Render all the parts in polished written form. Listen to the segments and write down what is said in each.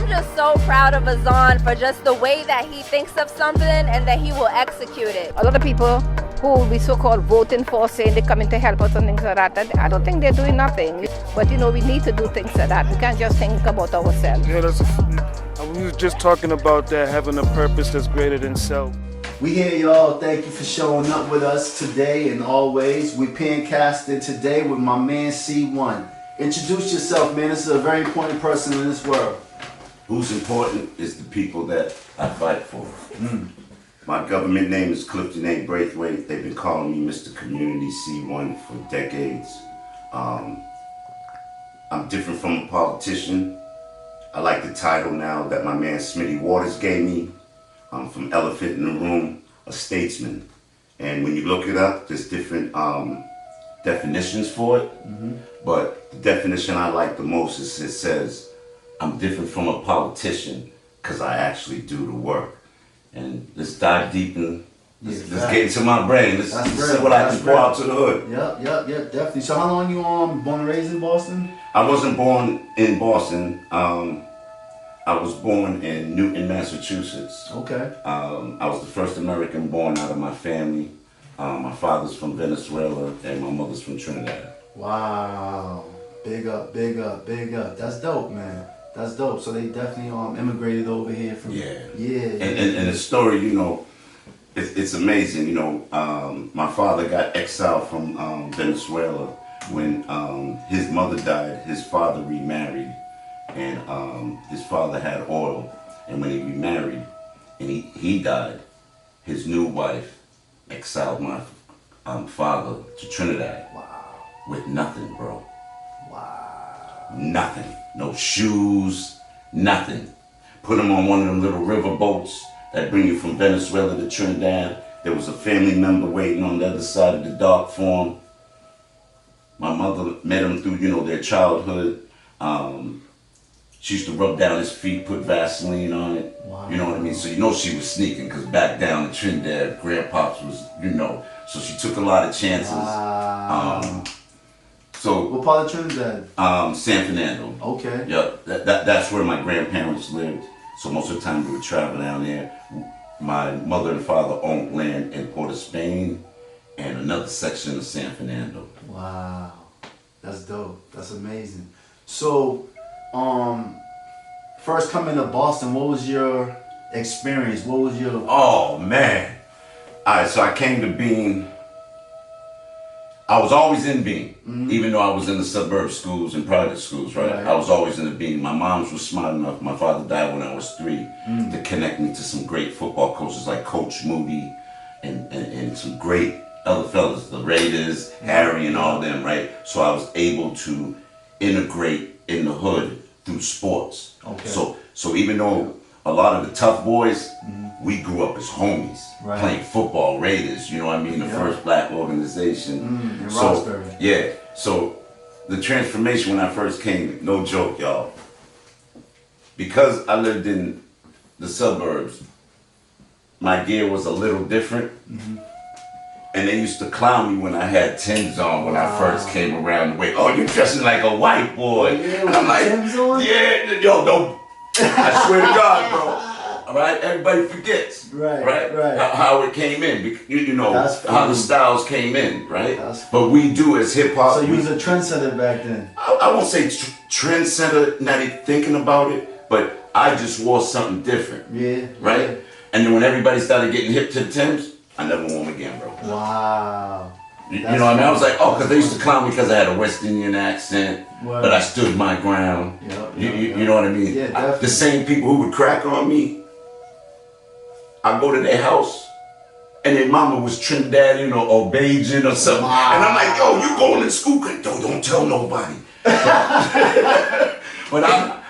I'm just so proud of Azan for just the way that he thinks of something and that he will execute it. A lot of people who we so-called voting for saying they're coming to help us and things like that, I don't think they're doing nothing. But you know, we need to do things like that. We can't just think about ourselves. Yeah, we were just talking about that, having a purpose that's greater than self. We here, y'all. Thank you for showing up with us today and always. We pancasting today with my man C1. Introduce yourself, man. This is a very important person in this world. Who's important is the people that I fight for. My government name is Clifton Braithwaite. They've been calling me Mr. Community C1 for decades. I'm different from a politician. I like the title now that my man Smitty Waters gave me. I'm from Elephant in the Room, a statesman. And when you look it up, there's different definitions for it. But the definition I like the most is it says, I'm different from a politician because I actually do the work. And let's dive deep in, let's get into my brain. Let's see what I can pour out to the hood. Yep, definitely. So how long you born and raised in Boston? I wasn't born in Boston. I was born in Newton, Massachusetts. Okay. I was the first American born out of my family. My father's from Venezuela and my mother's from Trinidad. Wow. Big up. That's dope, man. That's dope. So they definitely immigrated over here from... Yeah. Yeah. And the story, you know, it's amazing. You know, my father got exiled from Venezuela. When his mother died, his father remarried. And his father had oil. And when he remarried and he died, his new wife exiled my father to Trinidad. Wow. With nothing, bro. Wow. Nothing. No shoes, nothing. Put him on one of them little river boats that bring you from Venezuela to Trinidad. There was a family member waiting on the other side of the dock for him. My mother met him through, you know, their childhood. She used to rub down his feet, put Vaseline on it. Wow. You know what I mean? So you know she was sneaking, because back down in Trinidad, Grandpops was, you know, so she took a lot of chances. Wow. So what part of Trinidad? San Fernando. Okay. Yep, that's where my grandparents lived. So most of the time we would travel down there. My mother and father owned land in Port of Spain and another section of San Fernando. Wow. That's dope. That's amazing. So, first coming to Boston, what was your experience? What was your... Oh, man. All right, so I came to Bean. I was always in Bean, even though I was in the suburb schools and private schools, right? I was always in the Bean. My mom's was smart enough, my father died when I was 3, to connect me to some great football coaches like Coach Moody and some great other fellas, the Raiders, Harry and all them, right? So I was able to integrate in the hood through sports. Okay. So even though a lot of the tough boys, we grew up as homies, playing football, Raiders, you know what I mean? The first black organization. In Roxbury. Yeah, so the transformation when I first came, no joke, y'all. Because I lived in the suburbs, my gear was a little different. And they used to clown me when I had Timbs on when I first came around the way. Oh, you're dressing like a white boy. Yeah, and I'm like, Timbs on? yeah, yo, don't. I swear to God, bro. All right, everybody forgets. Right. How it came in, you know, how the styles came in, right? But we do as hip hop. So you was a trendsetter back then? I won't say trendsetter, not even thinking about it, but I just wore something different. Yeah. Right? Yeah. And then when everybody started getting hip to the Timbs, I never wore them again, bro. Wow. You know what I mean? I was like, oh, because they used to clown me because I had a West Indian accent, but I stood my ground. You know what I mean? Yeah, definitely. The same people who would crack on me, I go to their house, and their mama was Trinidadian or Bajan or something. Wow. And I'm like, yo, you going to school? Don't tell nobody. But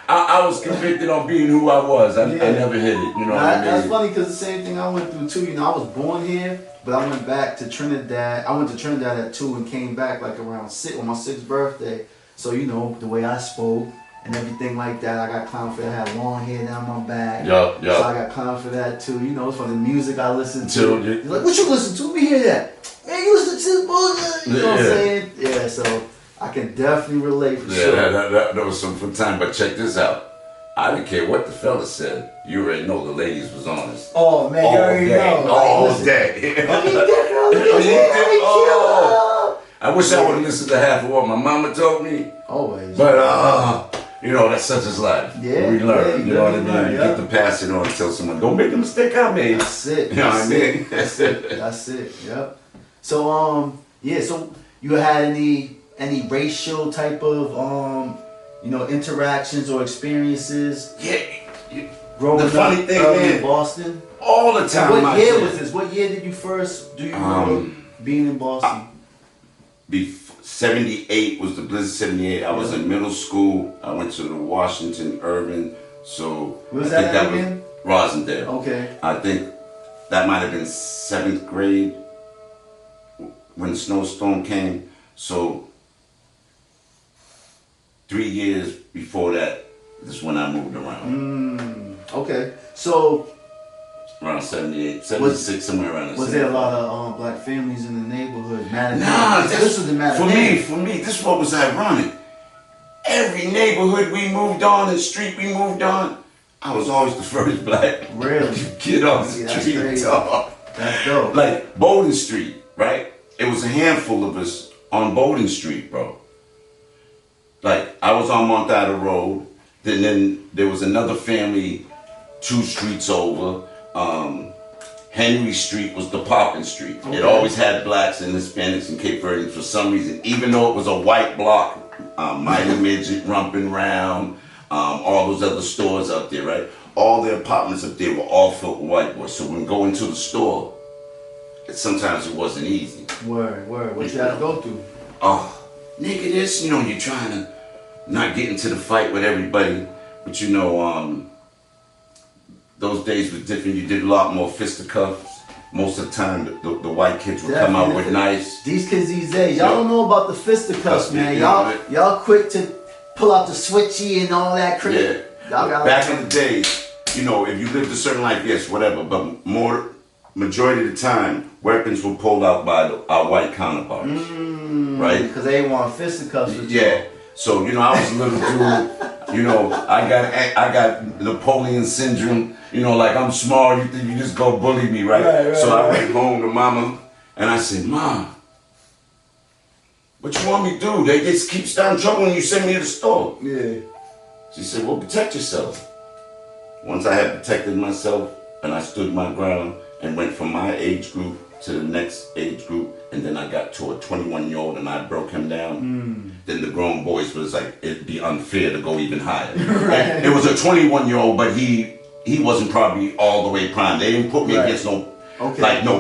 I was convicted on being who I was. I never hid it, you know what I mean? That's funny because the same thing I went through too. You know, I was born here, but I went back to Trinidad. I went to Trinidad at 2 and came back like around 6 on my 6th birthday. So, you know, the way I spoke and everything like that, I got clowned for that. I had long hair down my back. Yup. So I got clowned for that too. You know, for the music I listened to. He's like, what you listen to? Let me hear that. Man, you listen to this bullshit. You know what I'm saying? Yeah, so I can definitely relate for sure. That was some fun time, but check this out. I didn't care what the fella said. You already know the ladies was honest. Oh man, you All already day, know. all Listen. day. Oh, I wish I would have listened to half of what my mama told me. always. But you know, that's such as life. Yeah, We learn. yeah, you know what I mean? learn, You yeah. get to pass it on and tell someone, don't make the mistake I made. That's it. You know what I mean? That's it. That's it. Yep. So yeah. So you had any racial type of interactions or experiences Yeah. growing The funny up thing, early man, in Boston? all the And time. what my year shit. was this? What year did you first do you remember being in Boston? 78 was the blizzard. 78. I was in middle school. I went to the Washington Urban. So Where was I think that that again? was Rosendale. Okay. I think that might have been 7th grade when the snowstorm came. So 3 years before that is when I moved around. Okay. So Around 78, 76, somewhere around there. was there a lot of black families in the neighborhood? Nah, this was the matter. for me, this is what was ironic. Every neighborhood we moved on, and street we moved on, I was always the first black Really? kid on the See, that's street, crazy. dog. That's dope. Like Bowden Street, right? It was a handful of us on Bowden Street, bro. Like I was on Mount Ida Road, then there was another family 2 streets over. Henry Street was the poppin' street. Okay. It always had blacks and Hispanics and Cape Verdeans for some reason, even though it was a white block. Mighty Midget, Rumpin' Round, all those other stores up there, right? All the apartments up there were all filled with white boys. So when going to the store, sometimes it wasn't easy. Word. What you had to go through? Oh, nigga, this, you're trying to not get into the fight with everybody, but those days were different. You did a lot more fisticuffs. Most of the time, the white kids would come out with knives. These kids these days, y'all don't know about the fisticuffs, man. Yeah. Y'all quick to pull out the switchy and all that crap. Yeah. Y'all got Back in the days, if you lived a certain life, yes, whatever, but majority of the time, weapons were pulled out by our white counterparts, right? Because they want fisticuffs with Yeah. So I was a little dude. I got Napoleon syndrome. Like I'm small. You think you just go bully me, right? So I went home to Mama and I said, Mom, what you want me to do? They just keep starting trouble and you send me to the store. Yeah. She said, well, protect yourself. Once I had protected myself and I stood my ground and went from my age group to the next age group, and then I got to a 21-year-old and I broke him down, then the grown boys was like, it'd be unfair to go even higher. Right. It was a 21-year-old, but he wasn't probably all the way prime. They didn't put me against no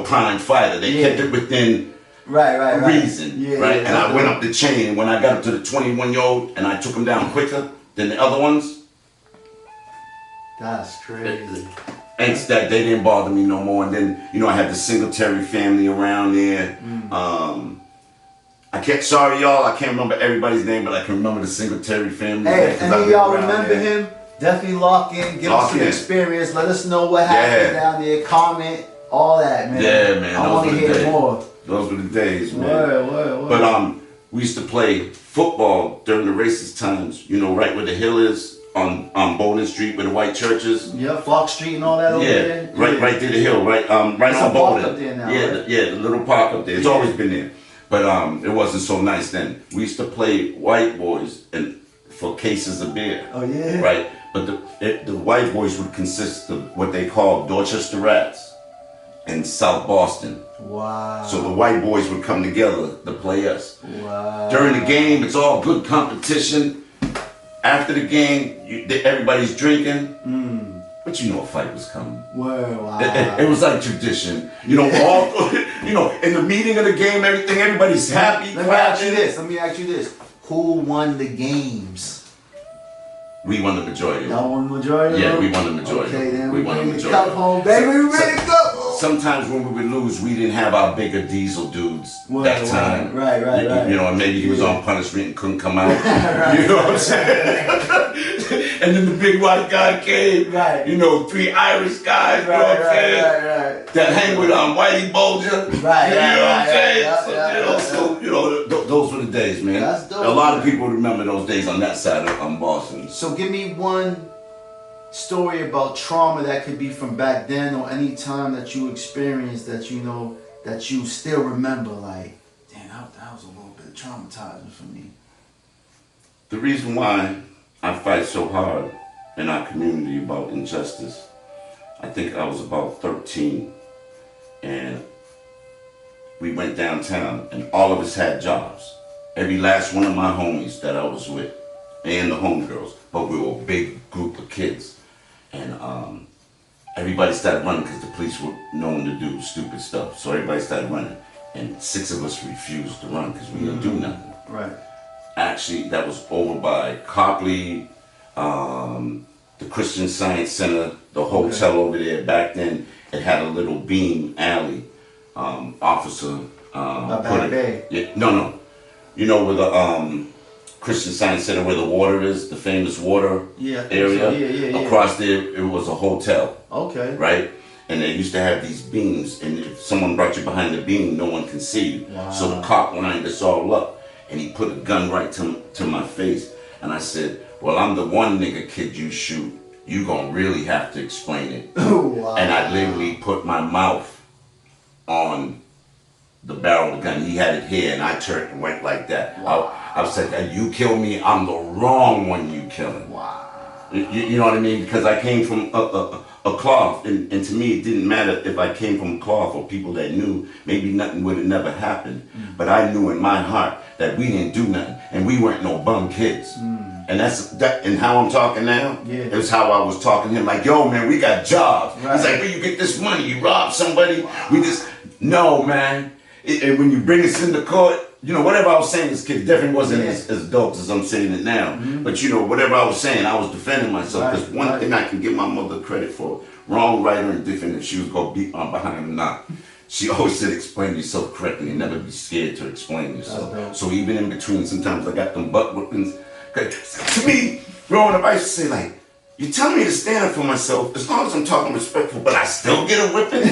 prime fighter. They kept it within reason, right? And I went up the chain, and when I got up to the 21-year-old and I took him down quicker than the other ones. That's crazy. Angst that they didn't bother me no more. And then, I had the Singletary family around there. Sorry y'all, I can't remember everybody's name, but I can remember the Singletary family. Hey, any of y'all remember him? Definitely lock in, give us some experience, let us know what happened down there, comment, all that, man. Yeah, man. I want to hear more. Those were the days, man. Word. But we used to play football during the racist times, right where the hill is. On Bowden Street with the white churches. Yeah, Fox Street and all that over there. Right there the hill, right on Bowden. Park up there now, the little park up there. It's always been there. But it wasn't so nice then. We used to play white boys and for cases of beer. Oh yeah. Right? But the white boys would consist of what they called Dorchester Rats and South Boston. Wow. So the white boys would come together to play us. Wow. During the game, it's all good competition. After the game, everybody's drinking, but a fight was coming. Wow. It was like tradition. In the meeting of the game, everybody's happy. Let me ask you this. Who won the games? We won the majority. Y'all won the majority? Yeah, we won the majority. Okay, then we won the bring the majority. cup home, baby. We bring the cup home. Sometimes when we would lose, we didn't have our bigger diesel dudes that time. Right. And maybe he was on punishment and couldn't come out. You know what I'm saying? And then the big white guy came. Right. 3 Irish guys. You know what I'm saying? Right. That hang with Whitey Bulger. Right. You know what I'm saying? Yeah. Those were the days, man. That's dope. A lot of people remember those days on that side of Boston. So give me one story about trauma that could be from back then or any time that you experienced that you know that you still remember, like, damn, that was a little bit traumatizing for me. The reason why I fight so hard in our community about injustice, I think I was about 13, and we went downtown and all of us had jobs. Every last one of my homies that I was with, and the homegirls, but we were a big group of kids. And everybody started running because the police were known to do stupid stuff. So everybody started running, and 6 of us refused to run because we didn't do nothing. Right. Actually, that was over by Copley, the Christian Science Center, the hotel over there. Back then, it had a little beam alley. Officer. Back Bay. Yeah, no. You know where the Christian Science Center, where the water is, the famous water area? So. Yeah. Across there, it was a hotel. Okay. Right? And they used to have these beams, and if someone brought you behind the beam, no one can see you. Wow. So the cop lined us all up, and he put a gun right to my face. And I said, well, I'm the one nigga kid you shoot. You gonna really have to explain it. Wow. And I literally put my mouth on the barrel of the gun. He had it here, and I turned and went like that. Wow. I was like, you kill me, I'm the wrong one you killing. Wow. You know what I mean? Because I came from a cloth, and to me it didn't matter if I came from a cloth or people that knew, maybe nothing would have never happened. But I knew in my heart that we didn't do nothing, and we weren't no bum kids. And that's that. And how I'm talking now, Yeah. is how I was talking to him. Like, yo, man, we got jobs. Right. He's like, where you get this money? You rob somebody? Wow. We just, no, man. And when you bring us into court, you know, whatever I was saying as kid definitely wasn't as adult as I'm saying it now. But you know, whatever I was saying, I was defending myself. Because one thing I can give my mother credit for, wrong, right, or indifferent, if she was gonna beat on behind or not, she always said, explain yourself correctly and never be scared to explain yourself. So even in between, sometimes I got them butt whippings. To me, growing up, I used to say, like, you tell me to stand up for myself as long as I'm talking respectful, but I still get a whipping.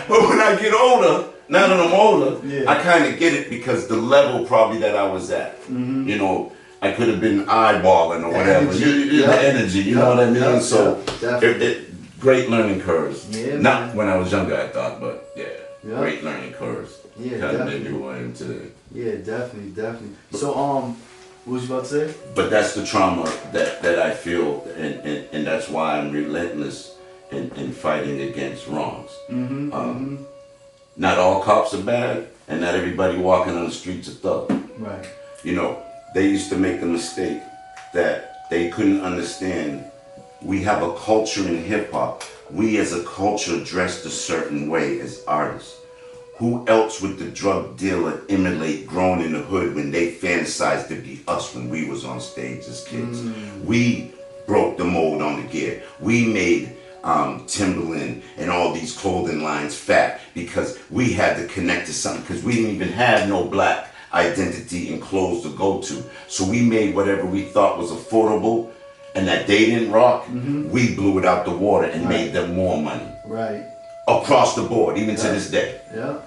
But when I get older, now that I'm older, I kind of get it because the level probably that I was at, you know, I could have been eyeballing or whatever. The energy, you know what I mean? So, great learning curves. Not when I was younger, I thought, but great learning curves. Yeah, kind of definitely. made me want into. Yeah, definitely. So, what was you about to say? But that's the trauma that I feel, and that's why I'm relentless in fighting against wrongs. Not all cops are bad, and not everybody walking on the streets are thug. Right. You know, they used to make the mistake that they couldn't understand. We have a culture in hip hop. We as a culture dressed a certain way as artists. Who else would the drug dealer emulate growing in the hood when they fantasized to be us when we was on stage as kids? We broke the mold on the gear. We made Timberland and all these clothing lines fat because we had to connect to something because we didn't even have no black identity and clothes to go to. So we made whatever we thought was affordable and that they didn't rock, we blew it out the water and made them more money. Right. Across the board, even to this day. Yeah.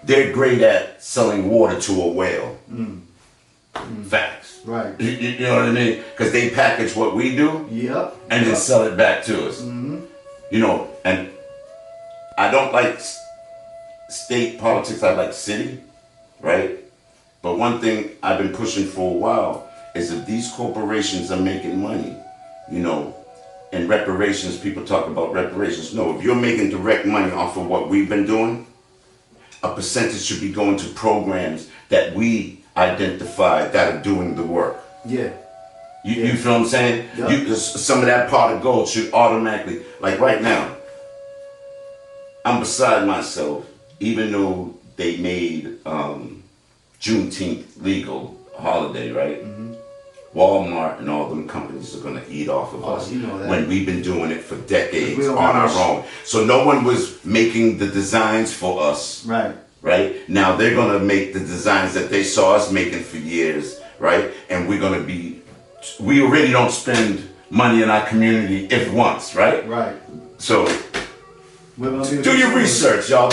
They're great at selling water to a whale. Facts. Right. You know what I mean? Because they package what we do and then sell it back to us. You know, and I don't like state politics, I like city, right? But one thing I've been pushing for a while is if these corporations are making money, you know, and reparations, people talk about reparations. No, if you're making direct money off of what we've been doing, a percentage should be going to programs that we identify that are doing the work. Yeah. You feel what I'm saying? Some of that pot of gold should automatically, like right now, I'm beside myself, even though they made Juneteenth legal holiday, right? Walmart and all them companies are gonna eat off of us when we've been doing it for decades on our own. So no one was making the designs for us. Right? Now they're gonna make the designs that they saw us making for years, right? And we already don't spend money in our community if once, right? So do your research, y'all.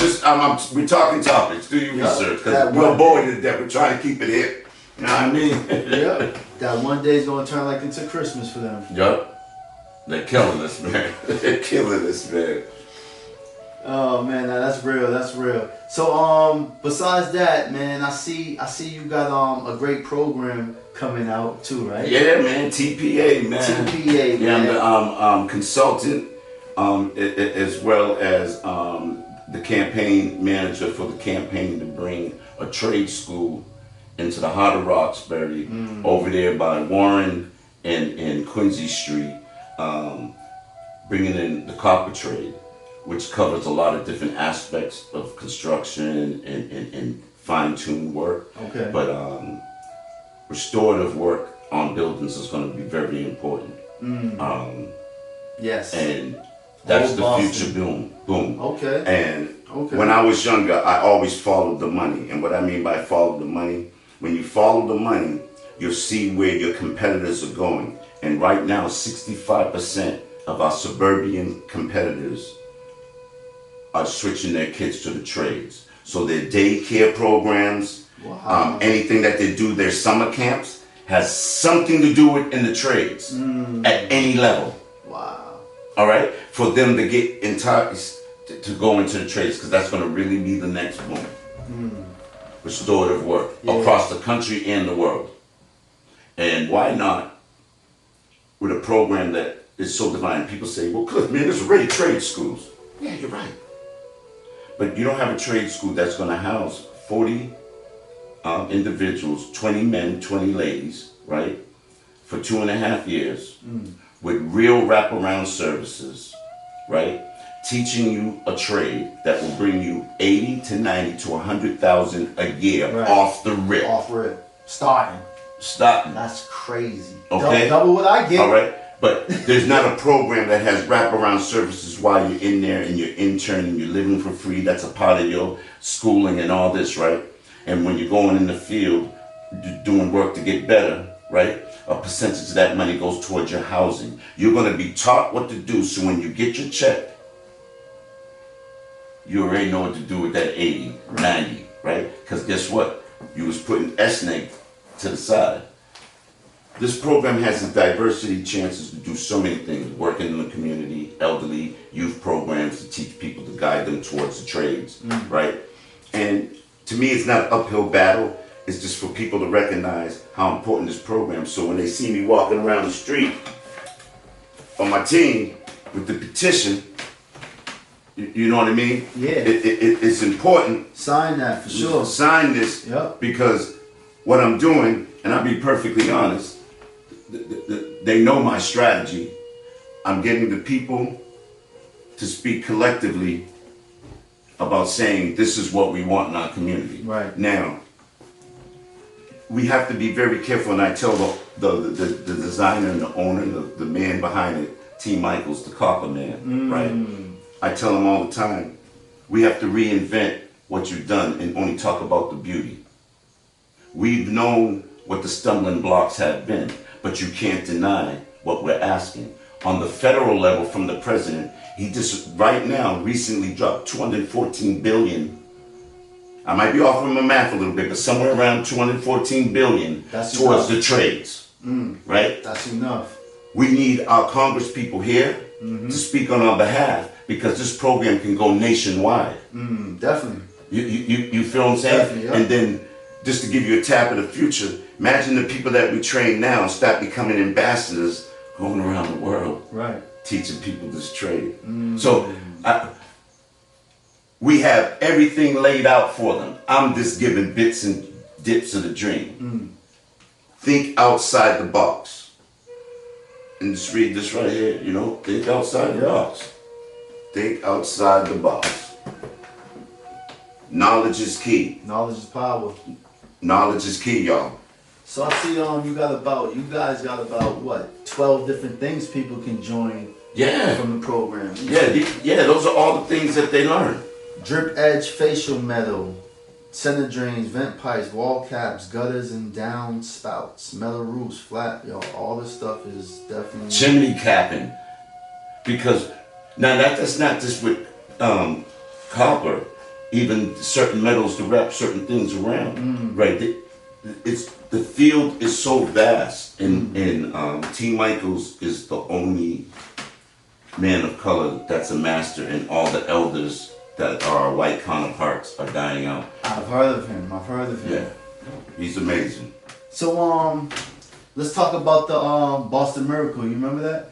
We're talking topics. Do your research because we're bored to death. We're trying to keep it here. You know what I mean? That one day is gonna turn like into Christmas for them. They're killing us, man. They're killing us, man. Oh man, that's real. That's real. So besides that, man, I see you got a great program coming out too, right? Yeah, man. TPA, man. TPA, Yeah, man. I'm the consultant, as well as the campaign manager for the campaign to bring a trade school into the heart of Roxbury, over there by Warren and Quincy Street, bringing in the copper trade, which covers a lot of different aspects of construction and fine-tuned work. Okay. But restorative work on buildings is going to be very important. Yes. And that's Old the Boston. future boom. Okay. And Okay. when I was younger, I always followed the money. And what I mean by follow the money, when you follow the money, you'll see where your competitors are going. And right now, 65% of our suburban competitors are switching their kids to the trades. So their daycare programs, Wow. anything that they do, their summer camps, has something to do with in the trades at any level. Wow. All right, for them to get enticed to go into the trades, because that's going to really be the next boom. Restorative work across the country and the world. And why not with a program that is so divine? People say, well, Cliff, man, there's already trade schools. Yeah, you're right. But you don't have a trade school that's going to house 40 individuals, 20 men, 20 ladies, right? For 2.5 years with real wraparound services, right? Teaching you a trade that will bring you 80 to 90 to 100,000 a year Right. off the rip. Off rip. Starting. Stop. That's crazy. Okay. Double what I get. All right. But there's not a program that has wraparound services while you're in there and you're interning, you're living for free. That's a part of your schooling and all this, right? And when you're going in the field, doing work to get better, right? A percentage of that money goes towards your housing. You're going to be taught what to do, so when you get your check, you already know what to do with that 80, 90, right? Because guess what? You was putting SNAG to the side. This program has the diversity chances to do so many things, working in the community, elderly, youth programs to teach people, to guide them towards the trades, right? And to me, it's not an uphill battle. It's just for people to recognize how important this program is. So when they see me walking around the street on my team with the petition, you know what I mean? Yeah. It's important. Sign that for sure. Sign this. Yep. Because what I'm doing, and I'll be perfectly honest, they know my strategy. I'm getting the people to speak collectively about saying this is what we want in our community. Right. Now, we have to be very careful, and I tell the designer and the owner, the man behind it, T. Michaels, the copper man, right? I tell him all the time, we have to reinvent what you've done and only talk about the beauty. We've known what the stumbling blocks have been, but you can't deny what we're asking. On the federal level from the president, he just right now recently dropped $214 billion. I might be off with my math a little bit, but somewhere around $214 billion That's towards enough. the trades, right? That's enough. We need our Congress people here to speak on our behalf, because this program can go nationwide. Definitely. You feel what I'm saying? Definitely, yeah. And then just to give you a tap of the future, imagine the people that we train now start becoming ambassadors going around the world, Right. teaching people this trade. So we have everything laid out for them. I'm just giving bits and dips of the dream. Think outside the box. And just read this right here, you know, think outside the box. Think outside the box. Knowledge is key. Knowledge is power. Knowledge is key, y'all. So I see you guys got about what, 12 different things people can join Yeah. from the program. Yeah, those are all the things that they learn. Drip edge facial metal, center drains, vent pipes, wall caps, gutters and down spouts, metal roofs, flat, all this stuff is definitely Chimney capping. Because now that's not just with copper, even certain metals to wrap certain things around, right? The field is so vast, and T. Michaels is the only man of color that's a master, and all the elders that are our white counterparts are dying out. I've heard of him. Yeah, he's amazing. So let's talk about the Boston Miracle. You remember that?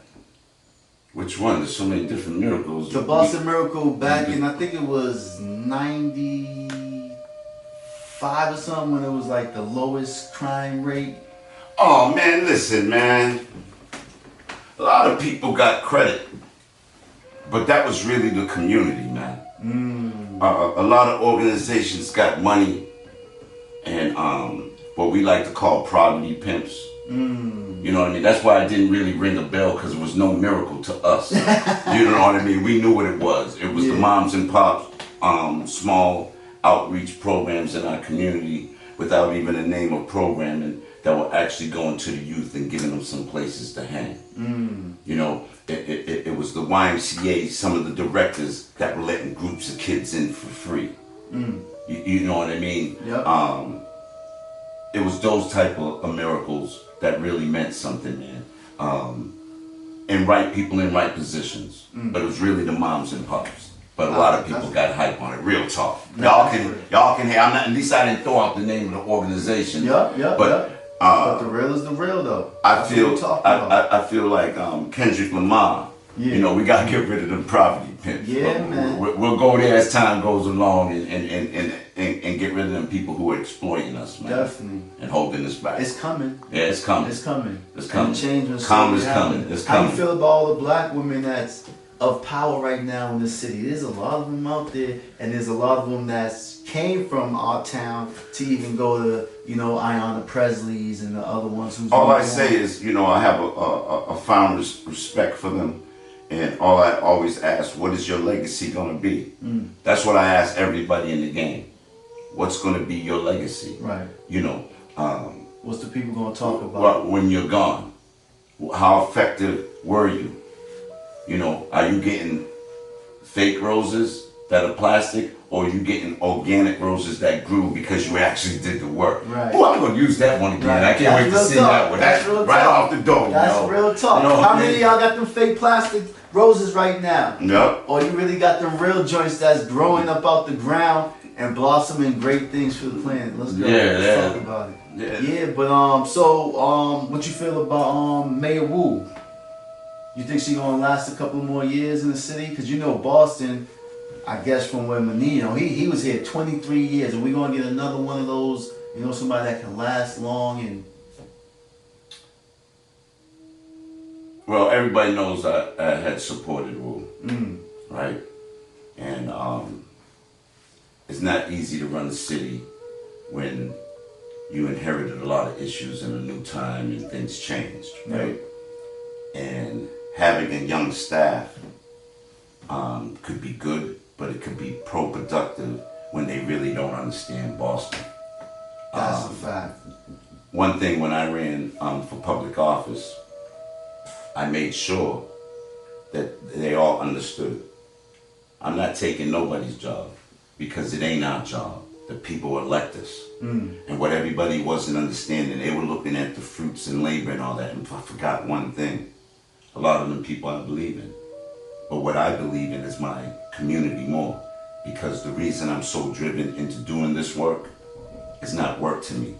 Which one? There's so many different miracles. The Boston Miracle back in, I think it was 95 or something, when it was like the lowest crime rate. Oh man, listen, man. A lot of people got credit, but that was really the community, man. A lot of organizations got money and what we like to call poverty pimps. You know what I mean? That's why it didn't really ring a bell, because it was no miracle to us. You know what I mean? We knew what it was. It was the moms and pops, small outreach programs in our community without even a name of programming that were actually going to the youth and giving them some places to hang. You know, it was the YMCA, some of the directors that were letting groups of kids in for free. You know what I mean? Yep. It was those type of miracles that really meant something, man. And right people in right positions. But it was really the moms and pops. But a lot of people got hype on it. Real talk. Y'all can hear. I'm not. At least I didn't throw out the name of the organization. But the real is the real, though. I feel like Kendrick Lamar. You know, we gotta get rid of the poverty pimps. Yeah, man. We'll go there as time goes along and get rid of them people who are exploiting us, man. Definitely. And holding us back. It's coming. Yeah, it's coming. It's coming. It's coming. And change will Calm is slowly happen. coming. It's How coming. you feel about all the black women that's of power right now in the city? There's a lot of them out there, and there's a lot of them that's came from our town to even go to, you know, Ayanna Presley's and the other ones who's. All I say is, you know, I have a fond respect for them. And all I always ask, what is your legacy going to be? That's what I ask everybody in the game. What's going to be your legacy? Right. You know. What's the people going to talk about? Well, when you're gone, how effective were you? You know, are you getting fake roses that are plastic, or are you getting organic roses that grew because you actually did the work? Right. Oh, I'm going to use that one again. Right. I can't wait to see that one. That's real right talk. off the door. That's you know? real talk. You know, how many of y'all got them fake plastic roses right now? Yep. Or you really got them real joints that's growing up out the ground and blossoming great things for the planet? Let's go. Let's talk about it. Yeah, but what you feel about Mayor Wu? You think she gonna last a couple more years in the city? Because you know Boston, I guess from where Menino, he was here 23 years. Are we gonna get another one of those, you know, somebody that can last long? And well, everybody knows I had supported Wu, right? And it's not easy to run a city when you inherited a lot of issues in a new time and things changed, right? And having a young staff could be good, but it could be pro-productive when they really don't understand Boston. that's a fact. One thing, when I ran for public office, I made sure that they all understood. I'm not taking nobody's job, because it ain't our job. The people elect us. And what everybody wasn't understanding, they were looking at the fruits and labor and all that, and I forgot one thing. A lot of them people I believe in. But what I believe in is my community more, because the reason I'm so driven into doing this work is not work to me.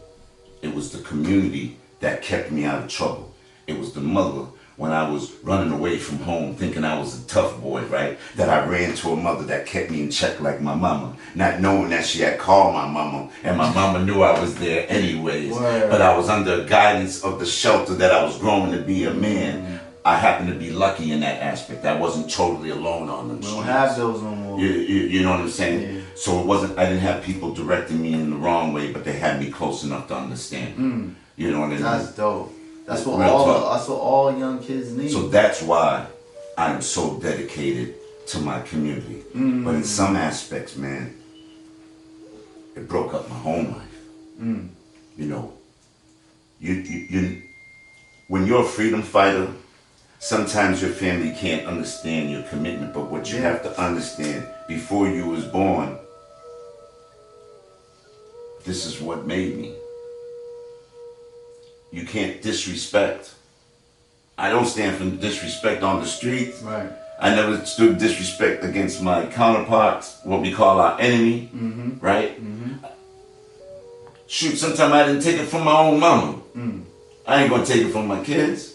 It was the community that kept me out of trouble. It was the mother, when I was running away from home thinking I was a tough boy, right? That I ran to a mother that kept me in check like my mama, not knowing that she had called my mama, and my mama knew I was there anyways. Word. But I was under guidance of the shelter that I was growing to be a man. I happened to be lucky in that aspect. I wasn't totally alone on them We streets. don't have those no more. You know what I'm saying? Yeah. So it wasn't, I didn't have people directing me in the wrong way, but they had me close enough to understand. You know what I mean? That's dope. That's what Real talk. that's what all young kids need. So that's why I'm so dedicated to my community. But in some aspects, man, it broke up my home life. You know, you when you're a freedom fighter, sometimes your family can't understand your commitment, but what you have to understand, before you was born, this is what made me. You can't disrespect. I don't stand for disrespect on the streets. Right. I never stood disrespect against my counterparts, what we call our enemy, right? Shoot, sometimes I didn't take it from my own mama. I ain't gonna take it from my kids,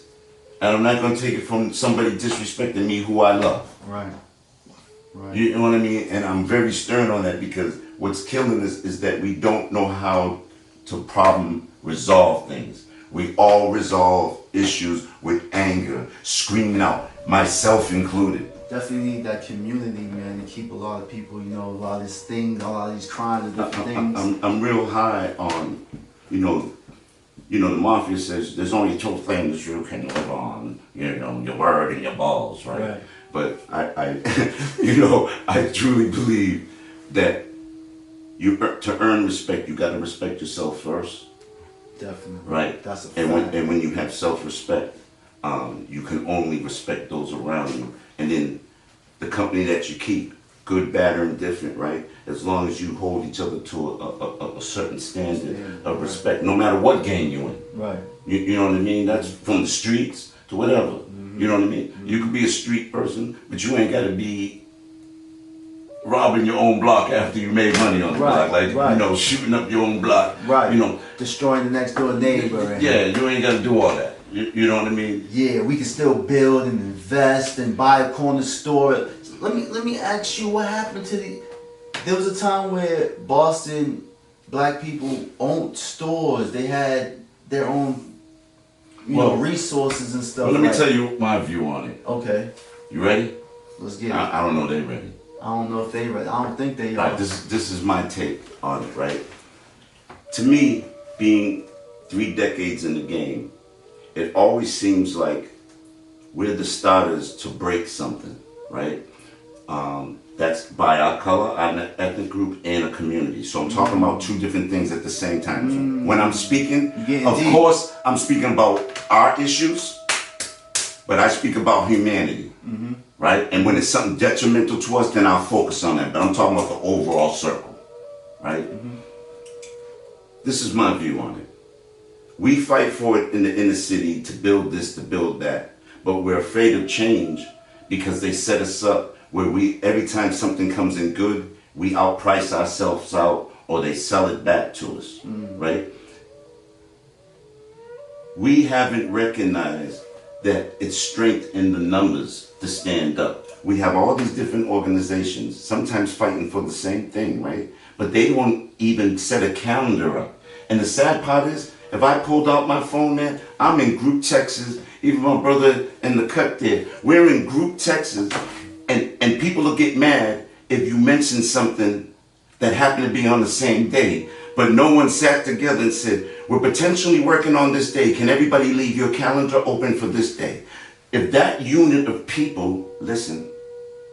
and I'm not gonna take it from somebody disrespecting me who I love. Right. Right. You know what I mean? And I'm very stern on that because what's killing us is that we don't know how to problem resolve things. We all resolve issues with anger, screaming out, myself included. Definitely need that community, man, to keep a lot of people, you know, a lot of these things, a lot of these crimes and different things. I'm real high on, you know, the mafia says there's only two things you can live on, you know, your word and your balls, right? But I I truly believe that to earn respect, you got to respect yourself first. Definitely. Right. That's a fact. And when you have self-respect, you can only respect those around you. And then the company that you keep, good, bad, or indifferent, right? As long as you hold each other to a certain standard of respect, no matter what game you're in. Right. You know what I mean? That's from the streets to whatever. You know what I mean? You could be a street person, but you ain't got to be robbing your own block after you made money on the block. Like, you know, shooting up your own block. Right. You know. Destroying the next door neighbor. Yeah, you ain't got to do all that. You know what I mean? Yeah, we can still build and invest and buy a corner store. Let me ask you, what happened to there was a time where Boston black people owned stores. They had their own resources and stuff. Well, let me tell you my view on it. Okay. You ready? Let's get it. I don't know if they ready. I don't know if they ready. I don't think they are. This is my take on it, right? To me, being 3 decades in the game, it always seems like we're the starters to break something, right? That's by our color, our ethnic group, and a community. So I'm talking about 2 different things at the same time. So when I'm speaking, of course, I'm speaking about our issues, but I speak about humanity, right? And when it's something detrimental to us, then I'll focus on that. But I'm talking about the overall circle, right? This is my view on it. We fight for it in the inner city to build this, to build that, but we're afraid of change because they set us up where every time something comes in good, we outprice ourselves out or they sell it back to us, right? We haven't recognized that it's strength in the numbers to stand up. We have all these different organizations, sometimes fighting for the same thing, right? But they won't even set a calendar up. And the sad part is, if I pulled out my phone, man, I'm in group texts, even my brother in the cut there, we're in group texts, and people will get mad if you mention something that happened to be on the same day, but no one sat together and said, we're potentially working on this day. Can everybody leave your calendar open for this day? If that unit of people, listen,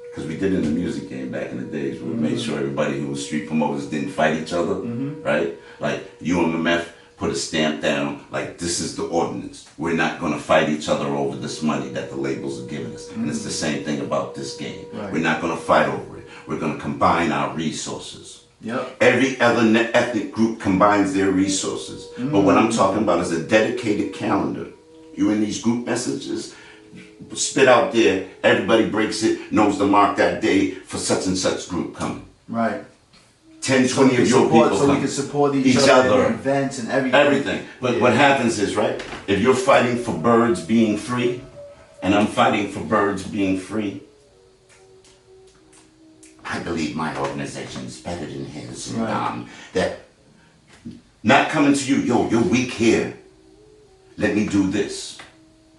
because we did it in the music game back in the days, we made sure everybody who was street promoters didn't fight each other, right? Like UMMF put a stamp down, like this is the ordinance. We're not gonna fight each other over this money that the labels are giving us. And it's the same thing about this game. Right. We're not gonna fight over it. We're gonna combine our resources. Yep. Every other ethnic group combines their resources. But what I'm talking about is a dedicated calendar. You in these group messages, spit out there, everybody breaks it, knows to mark that day for such and such group coming. Right. 10, 20 of your people so we can support each other in events and everything. Everything. But what happens is, right, if you're fighting for birds being free, and I'm fighting for birds being free, I believe my organization is better than his. Right. That not coming to you, yo, you're weak here. Let me do this.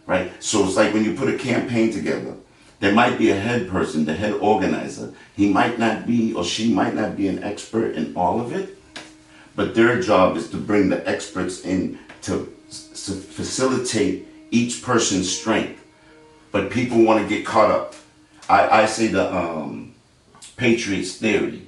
Right? So it's like when you put a campaign together, there might be a head person, the head organizer. He might not be, or she might not be an expert in all of it, but their job is to bring the experts in to facilitate each person's strength. But people want to get caught up. I say the Patriots theory.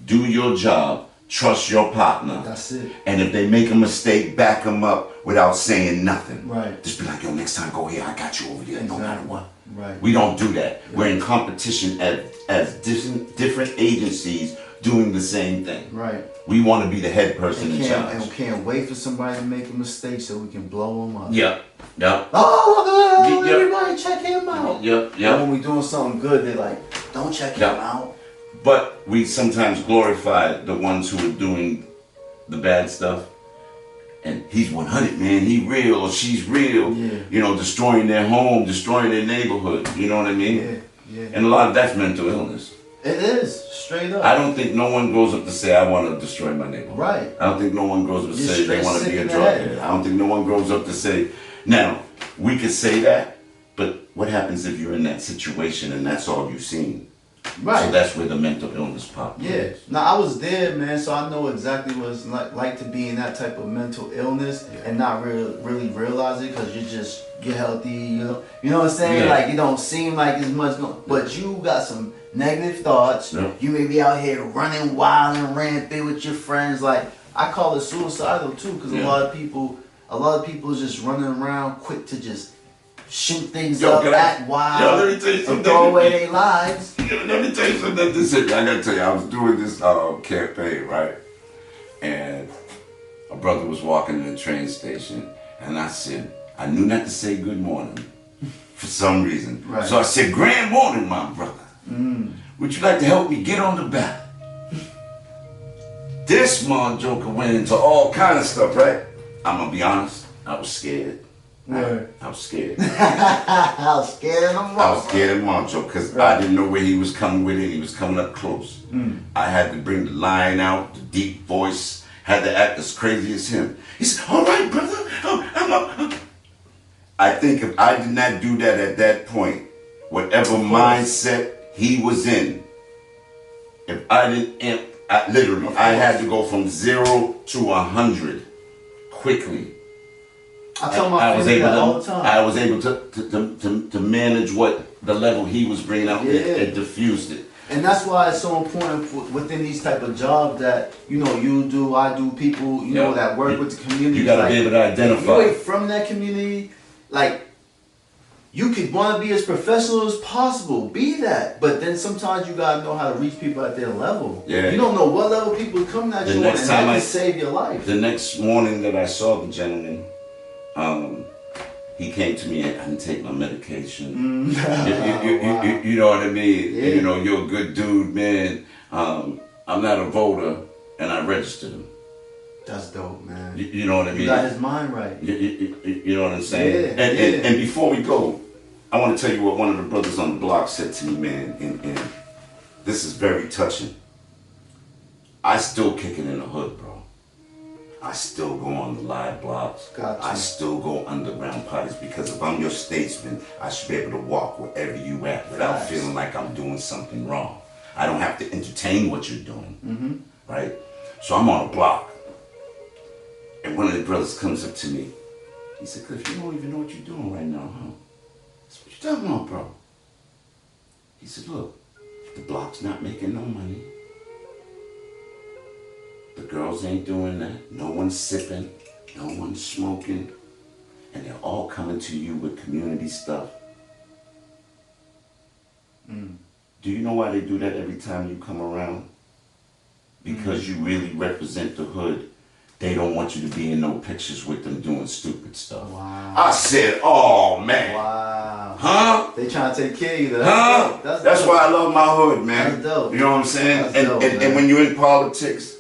Do your job, trust your partner. That's it. And if they make a mistake, back them up without saying nothing. Right. Just be like, yo, next time go here, I got you over there, no matter what. Right. We don't do that. We're in competition as different agencies doing the same thing. Right. We want to be the head person in charge. And can't wait for somebody to make a mistake so we can blow them up. Yep. Yep. Oh, look at Yep. everybody check him out. Yep. And Yep. when we doing something good, they're like, don't check him out. But we sometimes glorify the ones who are doing the bad stuff. And he's 100, man. He real or she's real. Yeah. You know, destroying their home, destroying their neighborhood. You know what I mean? Yeah. And a lot of that's mental illness. It is, straight up. I don't think no one grows up to say, I want to destroy my neighborhood. Right. I don't think no one grows up to You're say they straight want to sick be a in the drug head. addict. I don't think no one grows up to say, now, we could say that, but what happens if you're in that situation and that's all you've seen? Right. So that's where the mental illness pops. Yeah. Now I was there, man, so I know exactly what it's like to be in that type of mental illness and not really realize it because you're healthy, you know what I'm saying? Yeah. Like it don't seem like as much, but you got some negative thoughts. Yeah. You may be out here running wild and rampant with your friends. Like I call it suicidal too, because a lot of people is just running around quick to just shoot things up, act wild, let me tell you and something. throw away their lives. Let me tell you something. I gotta tell you, I was doing this campaign, right? And a brother was walking to the train station, and I said, I knew not to say good morning for some reason. Right. So I said, grand morning, my brother. Would you like to help me get on the ballot? This small joker went into all kind of stuff, right? I'm gonna be honest, I was scared. Right. I was scared. I was scared of him. I was scared of Moncho because I didn't know where he was coming with it. He was coming up close. I had to bring the line out, the deep voice, had to act as crazy as him. He said, all right, brother, I'm up. I think if I did not do that at that point, whatever mindset he was in, if I didn't, I had to go from 0 to 100 quickly. I tell my family that all the time. I was able to manage what the level he was bringing out and diffused it. And that's why it's so important within these type of jobs that, you know, you do, I do, people, you know, that work with the community. You gotta be able to identify. If you ain't from that community, like, you could want to be as professional as possible, be that. But then sometimes you gotta know how to reach people at their level. Yeah. You don't know what level people are coming at you on, and that can save your life. The next morning that I saw the gentleman, he came to me and I didn't take my medication. You know what I mean? Yeah. You know, you're a good dude, man. I'm not a voter, and I registered him. That's dope, man. You know what I mean? You got his mind right. You know what I'm saying? Yeah, And before we go, I want to tell you what one of the brothers on the block said to me, man, and this is very touching. I still kick it in the hood, bro. I still go on the live blocks. Gotcha. I still go underground parties because if I'm your statesman, I should be able to walk wherever you at without feeling like I'm doing something wrong. I don't have to entertain what you're doing, right? So I'm on a block, and one of the brothers comes up to me. He said, Cliff, you don't even know what you're doing right now, huh? I said, what you talking about, bro? He said, look, the block's not making no money. The girls ain't doing that. No one's sipping. No one's smoking. And they're all coming to you with community stuff. Do you know why they do that every time you come around? Because you really represent the hood. They don't want you to be in no pictures with them doing stupid stuff. Wow. I said, oh, man. Wow. Huh? They trying to take care of you. Huh? That's why I love my hood, man. That's dope. You know what I'm saying? That's dope, man. And when you're in politics,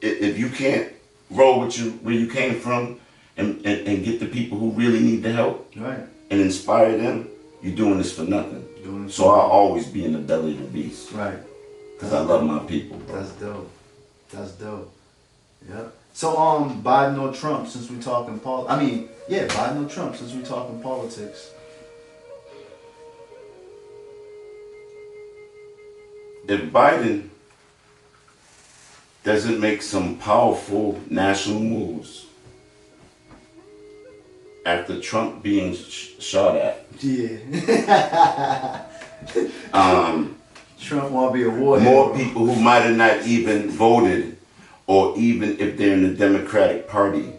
if you can't roll with where you came from and get the people who really need the help Right. and inspire them, you're doing this for nothing. So I'll always be in the belly of the beast. Right. Because I love my people, bro. That's dope. That's dope. Yep. So Biden or Trump, since we talking Biden or Trump, since we talking politics. If Biden doesn't make some powerful national moves after Trump being shot at, Yeah. Trump want to be a war more hero. people who might have not even voted, or even if they're in the Democratic Party,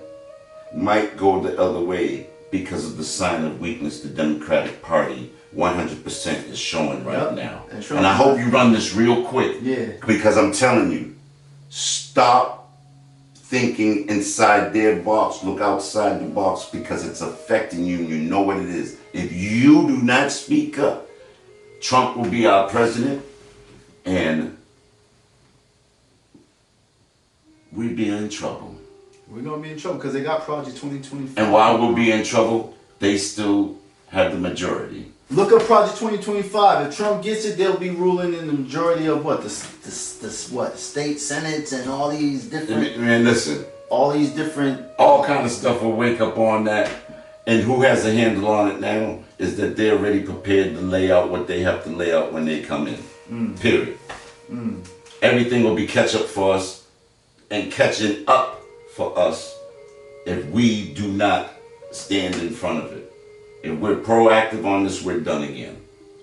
might go the other way because of the sign of weakness the Democratic Party 100% is showing right Yep. now. And And I hope you run this real quick. Yeah. Because I'm telling you, stop thinking inside their box. Look outside the box because it's affecting you and you know what it is. If you do not speak up, Trump will be our president and we'd be in trouble. We're gonna be in trouble because they got Project 2025. And while we'll be in trouble, they still have the majority. Look up Project 2025. If Trump gets it, they'll be ruling in the majority of what the state senates and all these different. Man, listen. All these different. All kind of stuff will wake up on that. And who has a handle on it now is that they're already prepared to lay out what they have to lay out when they come in. Period. Everything will be catch up for us and catching up for us if we do not stand in front of it. If we're proactive on this, we're done again.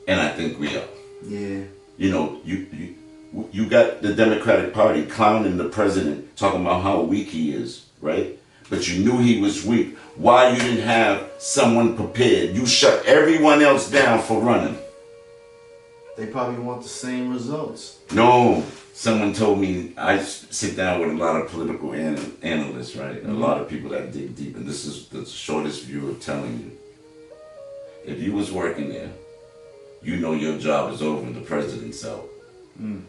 And I think we are. Yeah. You know, you got the Democratic Party clowning the president, talking about how weak he is, right? But you knew he was weak. Why you didn't have someone prepared? You shut everyone else down for running. They probably want the same results. No. Someone told me, I sit down with a lot of political analysts, right? A lot of people that dig deep. And this is the shortest view of telling you. If you was working there, you know your job is over, the president's out.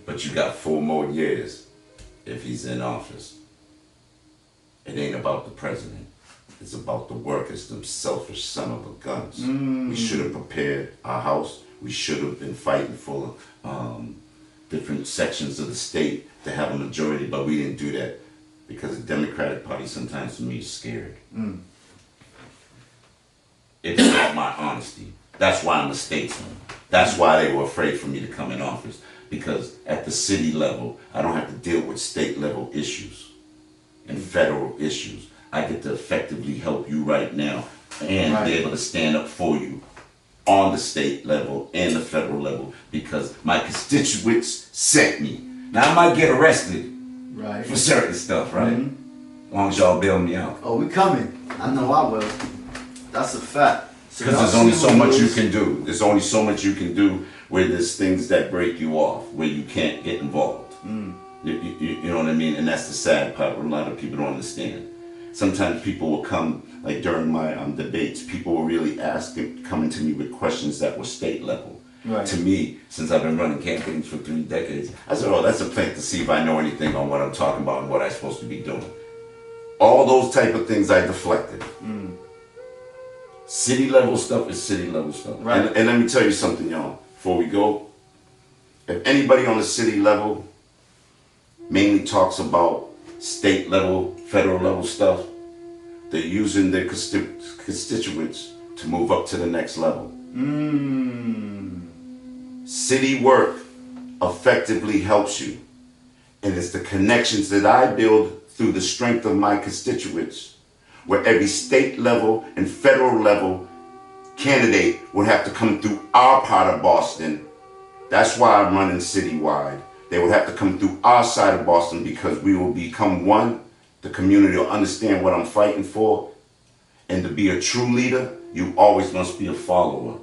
But you got 4 more years if he's in office. It ain't about the president. It's about the workers, them selfish son of a guns. We should have prepared our house. We should have been fighting for different sections of the state to have a majority, but we didn't do that because the Democratic Party sometimes to me is scared. It's not my honesty. That's why I'm a statesman. That's why they were afraid for me to come in office, because at the city level, I don't have to deal with state level issues and federal issues. I get to effectively help you right now and be able to stand up for you on the state level and the federal level because my constituents sent me. Now I might get arrested for certain stuff, right? As long as y'all bail me out. Oh, we coming. I know I will. That's a fact. Because there's only so much you can do. There's only so much you can do where there's things that break you off, where you can't get involved. You know what I mean? And that's the sad part, what a lot of people don't understand. Sometimes people will come, like during my debates, people were really coming to me with questions that were state level. To me, since I've been running campaigns for 3 decades, I said, oh, that's a plant to see if I know anything on what I'm talking about and what I'm supposed to be doing. All those type of things I deflected. City level stuff is city level stuff. And let me tell you something, y'all, before we go. If anybody on the city level mainly talks about state level, federal level stuff, they're using their constituents to move up to the next level. City work effectively helps you. And it's the connections that I build through the strength of my constituents, where every state level and federal level candidate would have to come through our part of Boston. That's why I'm running citywide. They would have to come through our side of Boston because we will become one. The community will understand what I'm fighting for. And to be a true leader, you always must be a follower.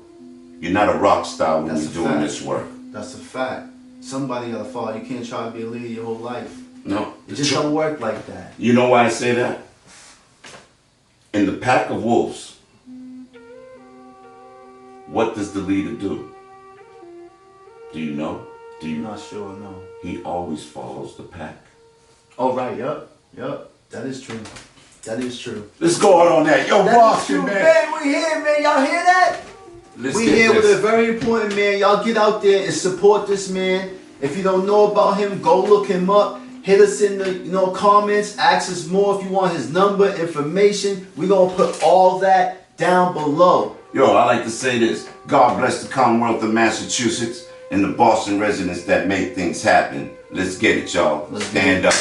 You're not a rock star when you're doing this work. That's a fact. Somebody gotta follow. You can't try to be a leader your whole life. No. It just don't work like that. You know why I say that? In the pack of wolves, what does the leader do? Do you know? I'm not sure, no. He always follows the pack. Oh, right, yup. That is true. That is true. Let's go out on that. Yo, Boston, man. We here, man. Y'all hear that? We here with a very important man. Y'all get out there and support this man. If you don't know about him, go look him up. Hit us in the comments. Ask us more if you want his number, information. We're going to put all that down below. Yo, I like to say this. God bless the Commonwealth of Massachusetts and the Boston residents that make things happen. Let's get it, y'all. Stand up.